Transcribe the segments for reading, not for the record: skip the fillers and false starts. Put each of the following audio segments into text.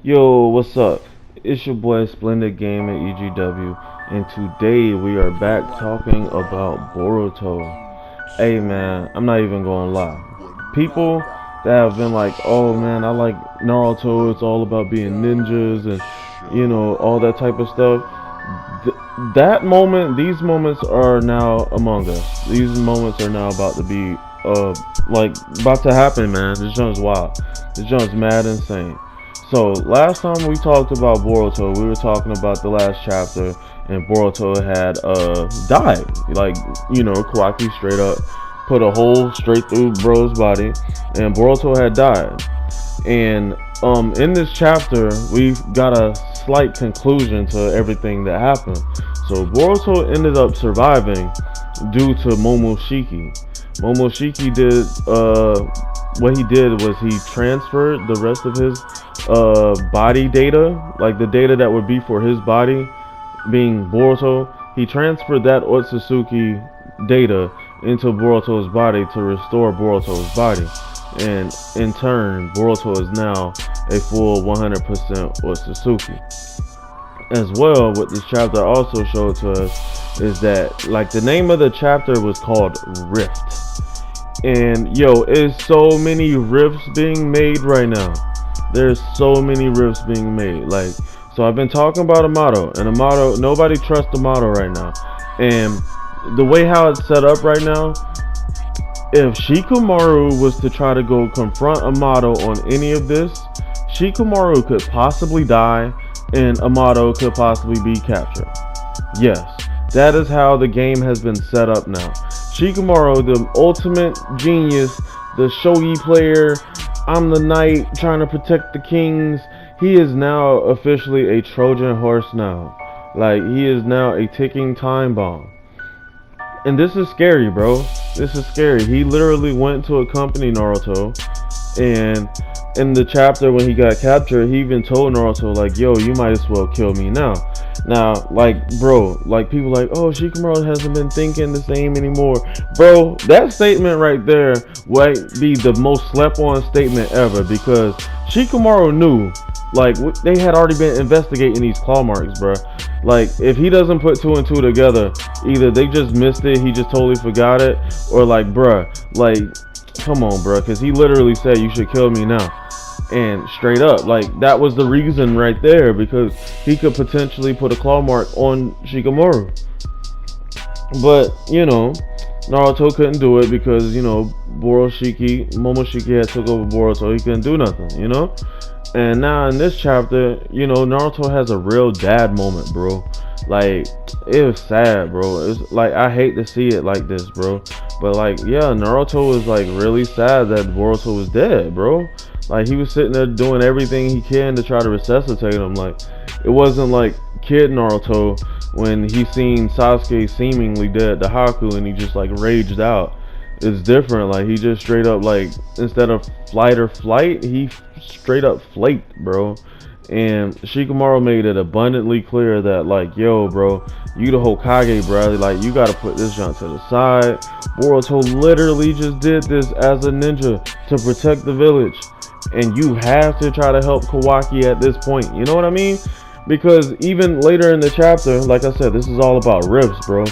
Yo, what's up? It's your boy Splendid Game at EGW, and today we are back talking about Boruto. Hey man, I'm not even gonna lie. People that have been like, oh man, I like Naruto, it's all about being ninjas and all that type of stuff. That moment, these moments are now among us. These moments are now about to be, about to happen, man. This junk's wild. This junk's mad insane. So last time we talked about Boruto, we were talking about the last chapter, and Boruto had died. Kawaki straight up put a hole straight through bro's body, and Boruto had died. And in this chapter, we've got a slight conclusion to everything that happened. So Boruto ended up surviving due to Momoshiki. Momoshiki did what he did was he transferred the rest of his body data, like the data that would be for his body, being Boruto. He transferred that Otsutsuki data into Boruto's body to restore Boruto's body, and in turn, Boruto is now a full 100% Otsutsuki. As well, what this chapter also showed to us is that, like, the name of the chapter was called Rift. And yo, it's so many rifts being made right now. There's so many rifts being made. Like, so I've been talking about Amato, and Amato, nobody trusts Amato right now. And the way how it's set up right now, if Shikamaru was to try to go confront Amato on any of this, Shikamaru could possibly die, and Amato could possibly be captured. Yes, that is how the game has been set up now. Shikamaru, the ultimate genius, the shogi player, I'm the knight trying to protect the kings, he is now officially a Trojan horse now. Like, he is now a ticking time bomb. And this is scary, bro. This is scary. He literally went to accompany Naruto, and in the chapter when he got captured, he even told Naruto, like, yo, you might as well kill me now. Now, like, bro, like, people like, oh, Shikamaru hasn't been thinking the same anymore. Bro, that statement right there might be the most slept on statement ever, because Shikamaru knew, like, they had already been investigating these claw marks, bro. Like, if he doesn't put two and two together, either they just missed it, he just totally forgot it, or like, bruh, like, come on, bruh, because he literally said, you should kill me now. And straight up, like, that was the reason right there, because he could potentially put a claw mark on Shikamaru. But, Naruto couldn't do it because, Momoshiki had took over Boruto. He couldn't do nothing, And now in this chapter, Naruto has a real dad moment, bro. Like, it was sad, bro. It's like, I hate to see it like this, bro. But like, yeah, Naruto was like really sad that Boruto was dead, bro. Like, he was sitting there doing everything he can to try to resuscitate him. Like, it wasn't like kid Naruto when he seen Sasuke seemingly dead to Haku and he just like raged out. It's different. Like, he just straight up, like, instead of flight or flight, he straight up flaked, bro. And Shikamaru made it abundantly clear that, like, yo, bro, you the Hokage, bro. Like, you gotta put this junk to the side. Boruto literally just did this as a ninja to protect the village, and you have to try to help Kawaki at this point. You know what I mean? Because even later in the chapter, like I said, this is all about rifts, bro.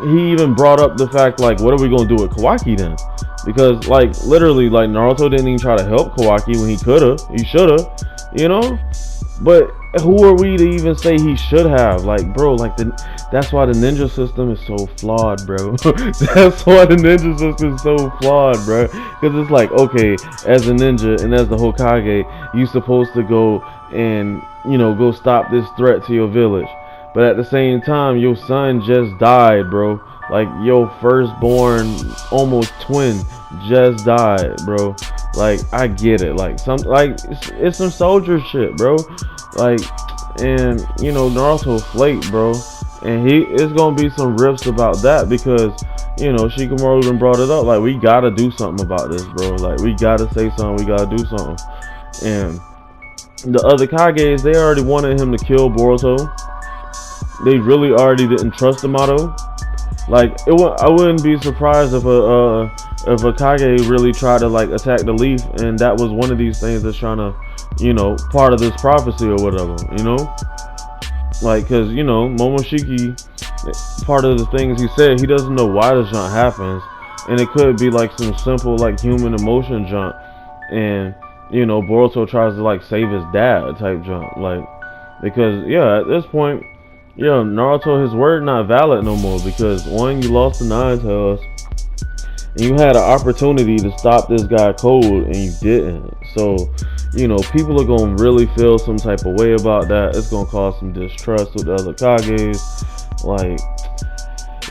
He even brought up the fact, like, what are we gonna do with Kawaki then? Because, like, literally, like, Naruto didn't even try to help Kawaki when he could've. He should've, But who are we to even say he should have? Like, bro, like, that's why the ninja system is so flawed, bro. That's why the ninja system is so flawed, bro. Because it's like, okay, as a ninja and as the Hokage, you supposed to go and, go stop this threat to your village. But at the same time, your son just died, bro. Like, your firstborn, almost twin, just died, bro. Like, I get it. Like, it's some soldier shit, bro. Like, and Naruto flaked, bro. And it's gonna be some riffs about that because, Shikamaru even brought it up. Like, we gotta do something about this, bro. Like, we gotta say something. We gotta do something. And the other Kages, they already wanted him to kill Boruto. They really already didn't trust Amato. Like, I wouldn't be surprised if if a Kage really tried to like attack the leaf, and that was one of these things that's trying to, part of this prophecy or whatever, like, cause Momoshiki, part of the things he said, he doesn't know why this jump happens, and it could be like some simple like human emotion jump, and Boruto tries to like save his dad type jump, like, because at this point, Naruto, his word not valid no more, because one, you lost the Nine Tails, and you had an opportunity to stop this guy cold, and you didn't. So, people are gonna really feel some type of way about that. It's gonna cause some distrust with the other Kages. Like,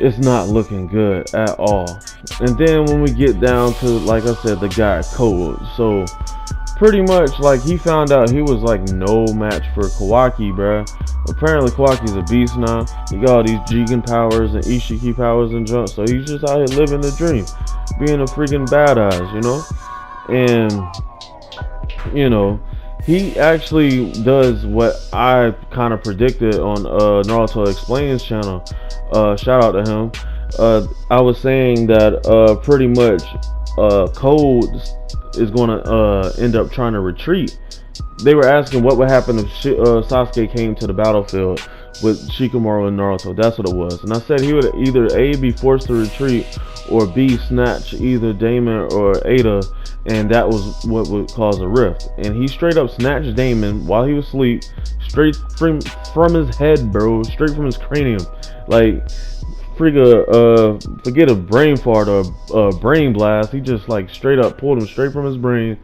it's not looking good at all. And then when we get down to, like I said, the guy cold. So pretty much, like, he found out he was like no match for Kawaki, bruh. Apparently Kawaki's a beast now. He got all these Jigen powers and Ishiki powers and junk, so he's just out here living the dream, being a freaking badass, and he actually does what I kind of predicted on Naruto Explains channel. Shout out to him. I was saying that pretty much Code is going to end up trying to retreat. They were asking what would happen if Sasuke came to the battlefield with Shikamaru and Naruto. That's what it was. And I said he would either A, be forced to retreat, or B, snatch either Damon or Ada, and that was what would cause a rift. And he straight up snatched Damon while he was asleep, straight from his head, bro, straight from his cranium. Like, forget a brain fart or a brain blast. He just like straight up pulled him straight from his brain,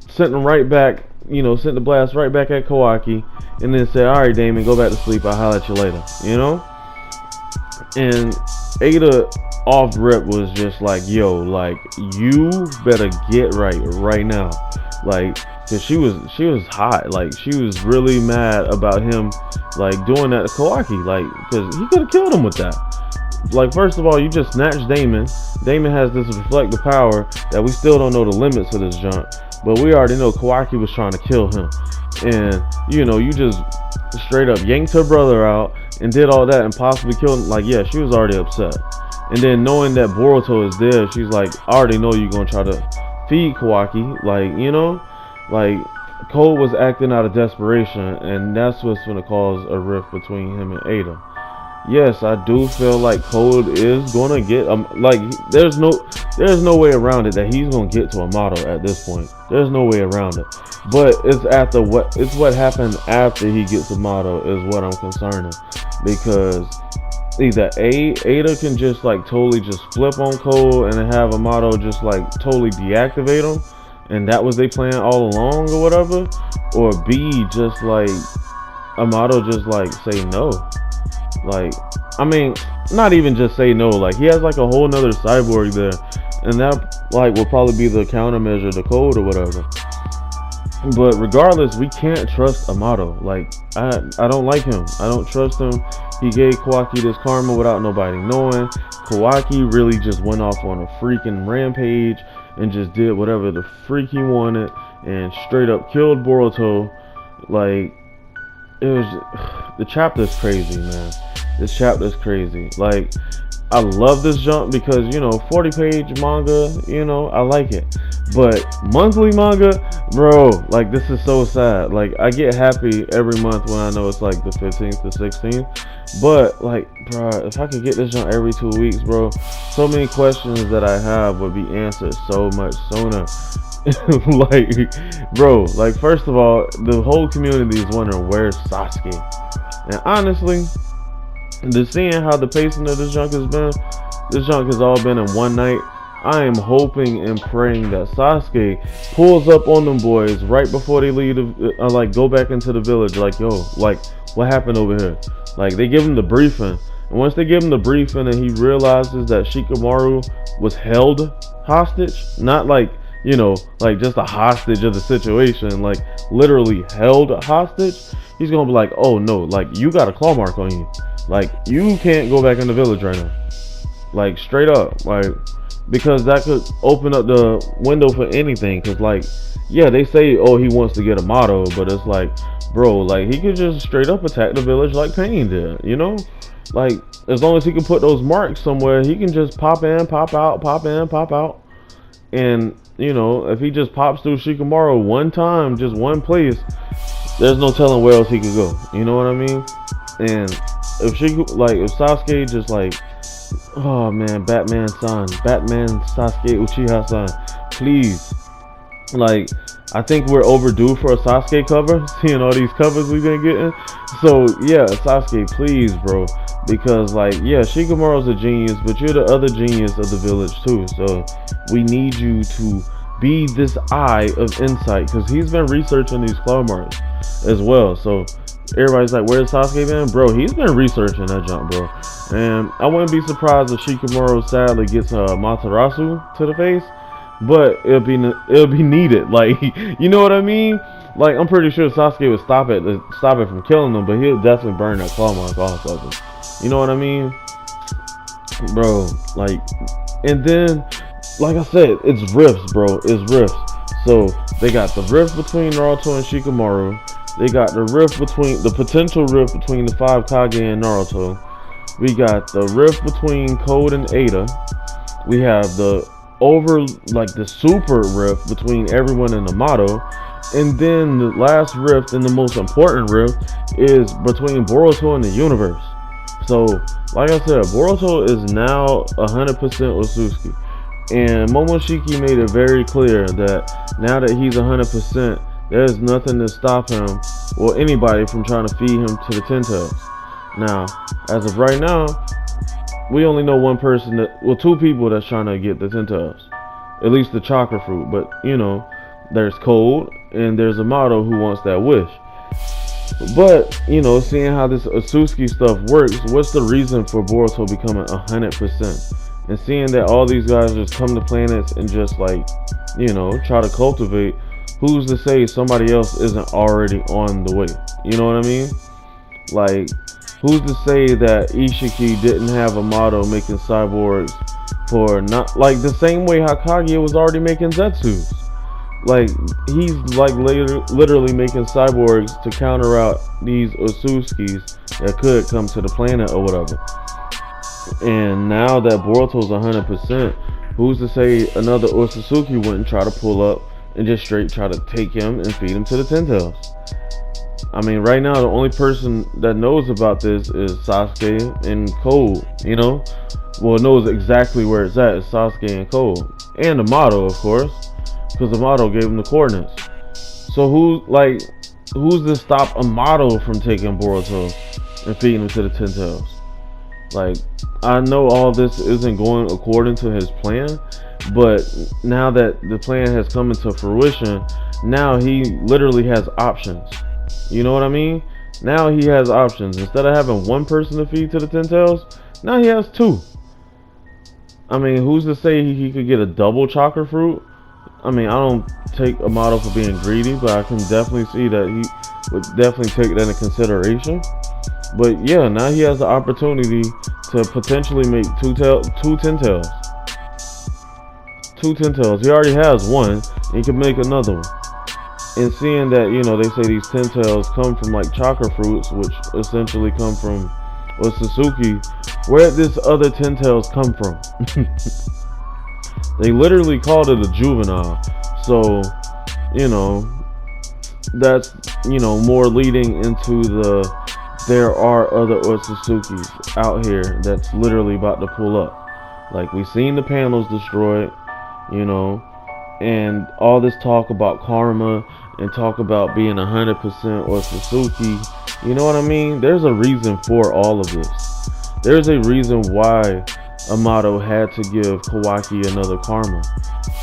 sent him right back, sent the blast right back at Kawaki, and then said, alright Damon, go back to sleep, I'll holler at you later, And Ada off rip was just like, yo, like, you better get right now. Like, cause she was hot. Like, she was really mad about him like doing that to Kawaki, like, cause he could have killed him with that. Like, first of all, you just snatched Damon. Damon has this reflective power that we still don't know the limits of this junk, but we already know Kawaki was trying to kill him. And you just straight up yanked her brother out and did all that and possibly killed him. Like, yeah, she was already upset. And then knowing that Boruto is there, she's like, I already know you're gonna try to feed Kawaki. Like, like, Cole was acting out of desperation, and that's what's gonna cause a rift between him and Ada. Yes, I do feel like Code is gonna get like, there's no way around it that he's gonna get to Amato at this point. There's no way around it. But it's what happened after he gets Amato is what I'm concerning, because either Ada can just like totally just flip on Code and then have Amato just like totally deactivate him, and that was they plan all along or whatever, or B, just like Amato just like say no. Like, I mean, not even just say no, like, he has like a whole nother cyborg there, and that like will probably be the countermeasure to Code or whatever. But regardless, we can't trust Amato. Like, I don't like him. I don't trust him. He gave Kawaki this karma without nobody knowing. Kawaki really just went off on a freaking rampage and just did whatever the freak he wanted and straight up killed Boruto. Like, it was the chapter's crazy, man. This chapter's crazy. Like, I love this jump because 40-page manga, I like it. But monthly manga, bro, like, this is so sad. Like, I get happy every month when I know it's like the 15th to 16th. But like, bro, if I could get this jump every 2 weeks, bro, so many questions that I have would be answered so much sooner. Like, bro, like, first of all, the whole community is wondering where's Sasuke. And honestly, just seeing how the pacing of this junk has all been in one night, I am hoping and praying that Sasuke pulls up on them boys right before they leave, like, go back into the village. Like, yo, like, what happened over here? Like, they give him the briefing, and once they give him the briefing and he realizes that Shikamaru was held hostage, not like, like just a hostage of the situation, like literally held hostage, he's gonna be like, oh no, like, you got a claw mark on you, like, you can't go back in the village right now, like, straight up, like, because that could open up the window for anything. Because, like, yeah, they say, oh, he wants to get a motto, but it's like, bro, like, he could just straight up attack the village like Pain did, like, as long as he can put those marks somewhere, he can just pop in, pop out, pop in, pop out. And you know, if he just pops through Shikamaru one time, just one place, there's no telling where else he could go. You know what I mean? And if Sasuke just like, oh man, Batman Sasuke Uchiha-san, please, like, I think we're overdue for a Sasuke cover, seeing all these covers we've been getting. So yeah, Sasuke, please, bro, because like, yeah, Shikamaru's a genius, but you're the other genius of the village too. So we need you to be this eye of insight, because he's been researching these claw marks as well. So everybody's like, where's Sasuke been? Bro, he's been researching that jump, bro. And I wouldn't be surprised if Shikamaru sadly gets Matarasu to the face, but it'll be needed. Like, you know what I mean? Like, I'm pretty sure Sasuke would stop it from killing him, but he'll definitely burn that claw mark off of him. You know what I mean, bro? Like, and then, like I said, it's rifts, bro. It's rifts. So they got the rift between Naruto and Shikamaru. They got the potential rift between the 5 Kage and Naruto. We got the rift between Code and Ada. We have the super rift between everyone and Amato. And then the last rift, and the most important rift, is between Boruto and the universe. So, like I said, Boruto is now 100% Otsutsuki. And Momoshiki made it very clear that now that he's 100%, there's nothing to stop him or anybody from trying to feed him to the Ten Tails. Now, as of right now, we only know one person two people that's trying to get the Ten Tails, at least the chakra fruit. But you know, there's Cold and there's Amato who wants that wish. But you know, seeing how this Otsutsuki stuff works, what's the reason for Boruto becoming 100%? And seeing that all these guys just come to planets and just like, you know, try to cultivate, who's to say somebody else isn't already on the way? You know what I mean? Like, who's to say that Ishiki didn't have Amato making cyborgs for not, like, the same way Hokage was already making Zetsus? Like, he's like literally making cyborgs to counter out these Otsutsukis that could come to the planet or whatever. And now that Boruto's 100%, who's to say another Otsutsuki wouldn't try to pull up and just straight try to take him and feed him to the Ten Tails? I mean, right now the only person that knows about this is Sasuke and Code. You know, well, knows exactly where it's at. Is Sasuke and Code, and Amato, of course, because Amato gave him the coordinates. So who's to stop Amato from taking Boruto and feeding him to the Ten Tails? Like, I know all this isn't going according to his plan, but now that the plan has come into fruition, now he literally has options. You know what I mean? Now he has options. Instead of having one person to feed to the Ten Tails, now he has 2. I mean, who's to say he could get a double chakra fruit? I mean, I don't take Amato for being greedy, but I can definitely see that he would definitely take that into consideration. But yeah, now he has the opportunity to potentially make two Ten Tails. 2 Ten Tails. He already has one, and he can make another one. And seeing that, you know, they say these Ten Tails come from like chakra fruits, which essentially come from Otsutsuki, where did this other Ten Tails come from? They literally called it a juvenile. So, you know, that's, you know, more leading into there are other Otsutsukis out here that's literally about to pull up. Like, we've seen the panels destroyed, you know, and all this talk about karma and talk about being 100% Otsutsuki. You know what I mean? There's a reason for all of this. There's a reason why Amato had to give Kawaki another karma.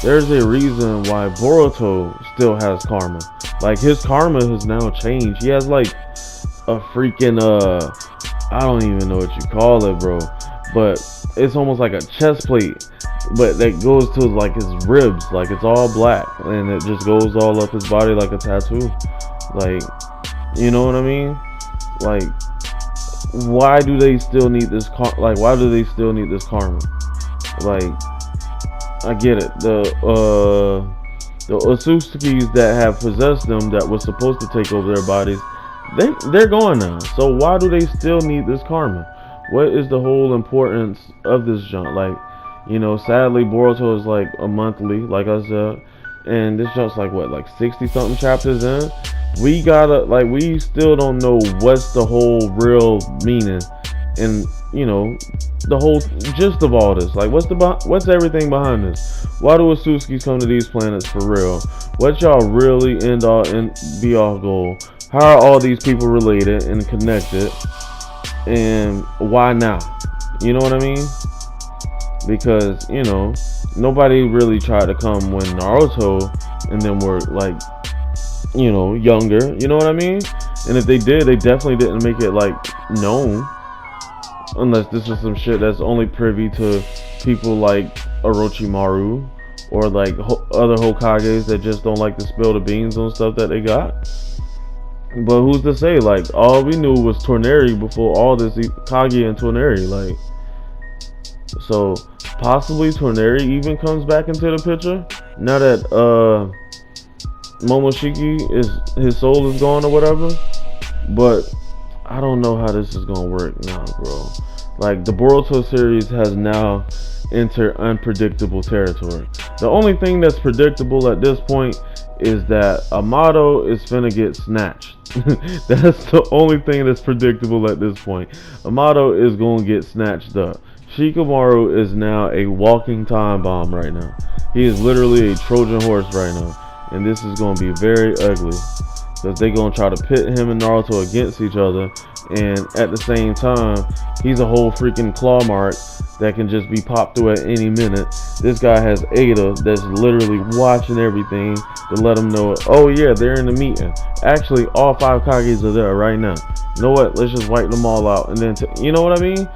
There's a reason why Boruto still has karma. Like, his karma has now changed. He has like a freaking I don't even know what you call it, bro, but it's almost like a chest plate, but that goes to like his ribs. Like, it's all black and it just goes all up his body like a tattoo. Like, you know what I mean? Like, why do they still need this why do they still need this karma? Like, I get it. The Otsutsukis that have possessed them, that was supposed to take over their bodies, they're gone now. So why do they still need this karma? What is the whole importance of this junk? Like, You know, sadly, Boruto is like a monthly, like I said, and this jump's like what, like 60 something chapters in. We gotta like, we still don't know what's the whole real meaning, and you know, the whole gist of all this. Like, what's everything behind this? Why do Asuskis come to these planets for real? What y'all really end all and be all goal? How are all these people related and connected? And why now? You know what I mean? Because, you know, nobody really tried to come when Naruto and them were like, you know, younger. You know what I mean? And if they did, they definitely didn't make it like known. Unless this is some shit that's only privy to people like Orochimaru or like other Hokages that just don't like to spill the beans on stuff that they got. But who's to say? Like, all we knew was Tornari before all this, Kage and Tornari. Like, so possibly Tornari even comes back into the picture now that Momoshiki is, his soul is gone or whatever. But I don't know how this is gonna work now, bro. Like, the Boruto series has now entered unpredictable territory. The only thing that's predictable at this point is that Amato is finna get snatched. That's the only thing that's predictable at this point. Amato is gonna get snatched up. Shikamaru is now a walking time bomb right now. He is literally a Trojan horse right now. And this is gonna be very ugly, because they're gonna try to pit him and Naruto against each other, and at the same time, he's a whole freaking claw mark that can just be popped through at any minute. This guy has Ada that's literally watching everything to let him know, oh yeah, they're in the meeting. Actually, all 5 Kages are there right now. You know what? Let's just wipe them all out, and then you know what I mean?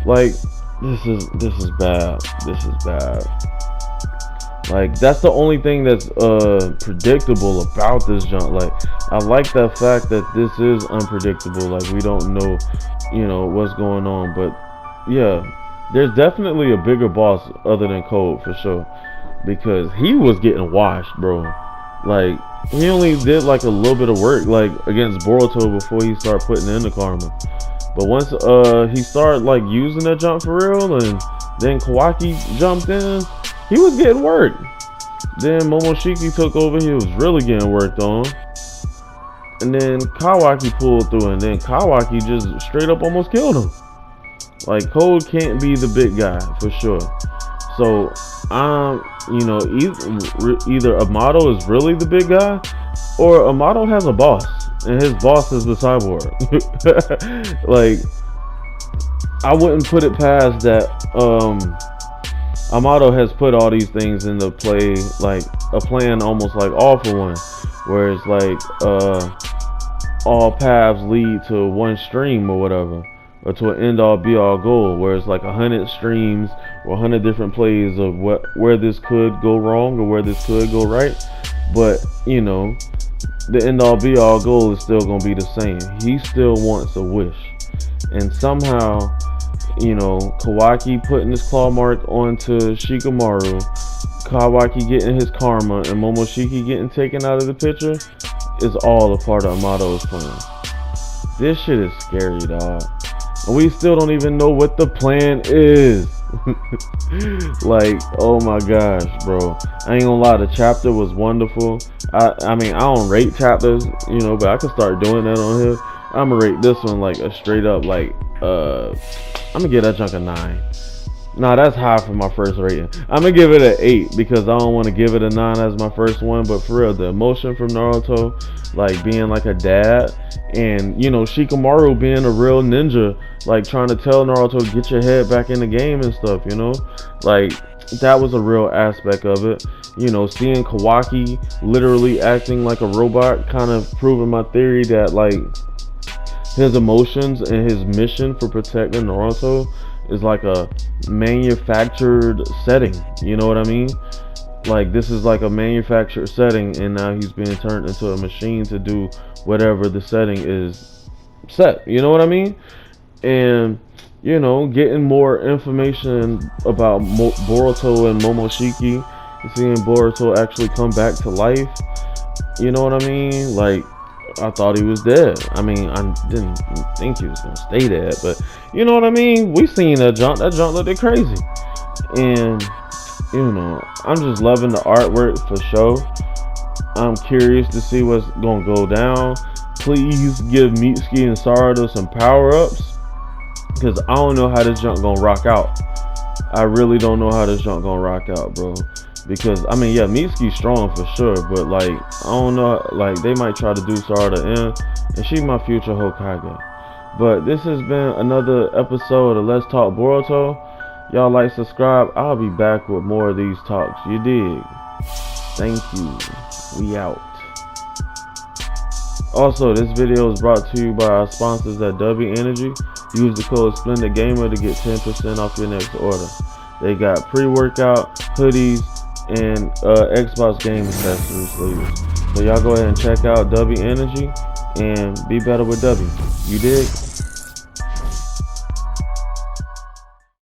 Like, this is bad. This is bad. Like, that's the only thing that's predictable about this jump. Like, I like the fact that this is unpredictable. Like, we don't know, you know, what's going on. But yeah, there's definitely a bigger boss other than Code for sure, because he was getting washed, bro. Like, he only did like a little bit of work like against Boruto before he started putting in the karma. But once he started like using that jump for real, and then Kawaki jumped in, he was getting worked. Then Momoshiki took over, he was really getting worked on. And then Kawaki pulled through, and then Kawaki just straight up almost killed him. Like, Code can't be the big guy for sure. So, you know, either Amato is really the big guy, or Amato has a boss, and his boss is the cyborg. Like, I wouldn't put it past that Amato has put all these things into play, like a plan almost like All for One, where it's like all paths lead to one stream or whatever, or to an end all be all goal, where it's like 100 streams or 100 different plays of where this could go wrong or where this could go right. But you know, the end all be all goal is still gonna be the same. He still wants a wish, and somehow, you know, Kawaki putting his claw mark onto Shikamaru, Kawaki getting his karma, and Momoshiki getting taken out of the picture is all a part of Amato's plan. This shit is scary, dog. And we still don't even know what the plan is. Like, oh my gosh, bro. I ain't gonna lie, the chapter was wonderful. I mean, I don't rate chapters, you know, but I could start doing that on here. I'm gonna rate this one like a straight up, like, I'm gonna give that junk a 9. Nah, that's high for my first rating. I'm gonna give it an 8 because I don't want to give it a 9 as my first one. But for real, the emotion from Naruto, like being like a dad, and you know, Shikamaru being a real ninja, like trying to tell Naruto, get your head back in the game and stuff, you know, like that was a real aspect of it. You know, seeing Kawaki literally acting like a robot, kind of proving my theory that like his emotions and his mission for protecting Naruto is like a manufactured setting. You know what I mean? Like, this is like a manufactured setting, and now he's being turned into a machine to do whatever the setting is set. You know what I mean? And you know, getting more information about Boruto and Momoshiki, seeing Boruto actually come back to life. You know what I mean? Like, I thought he was dead. I mean, I didn't think he was gonna stay dead, but you know what I mean? We seen that junk. That junk looked crazy. And you know, I'm just loving the artwork for sure. I'm curious to see what's gonna go down. Please give Mitsuki and Sarada some power-ups, because I don't know how this junk gonna rock out. I really don't know how this junk gonna rock out, bro. Because I mean, yeah, Mitsuki's strong for sure, but like I don't know, like they might try to do Sarada in, and she's my future Hokage. But this has been another episode of Let's Talk Boruto. Y'all like, subscribe. I'll be back with more of these talks. You dig? Thank you. We out. Also, this video is brought to you by our sponsors at W Energy. Use the code SplendidGamer to get 10% off your next order. They got pre-workout, hoodies, and Xbox game accessories sleeves. So y'all go ahead and check out W Energy and be better with W. You dig?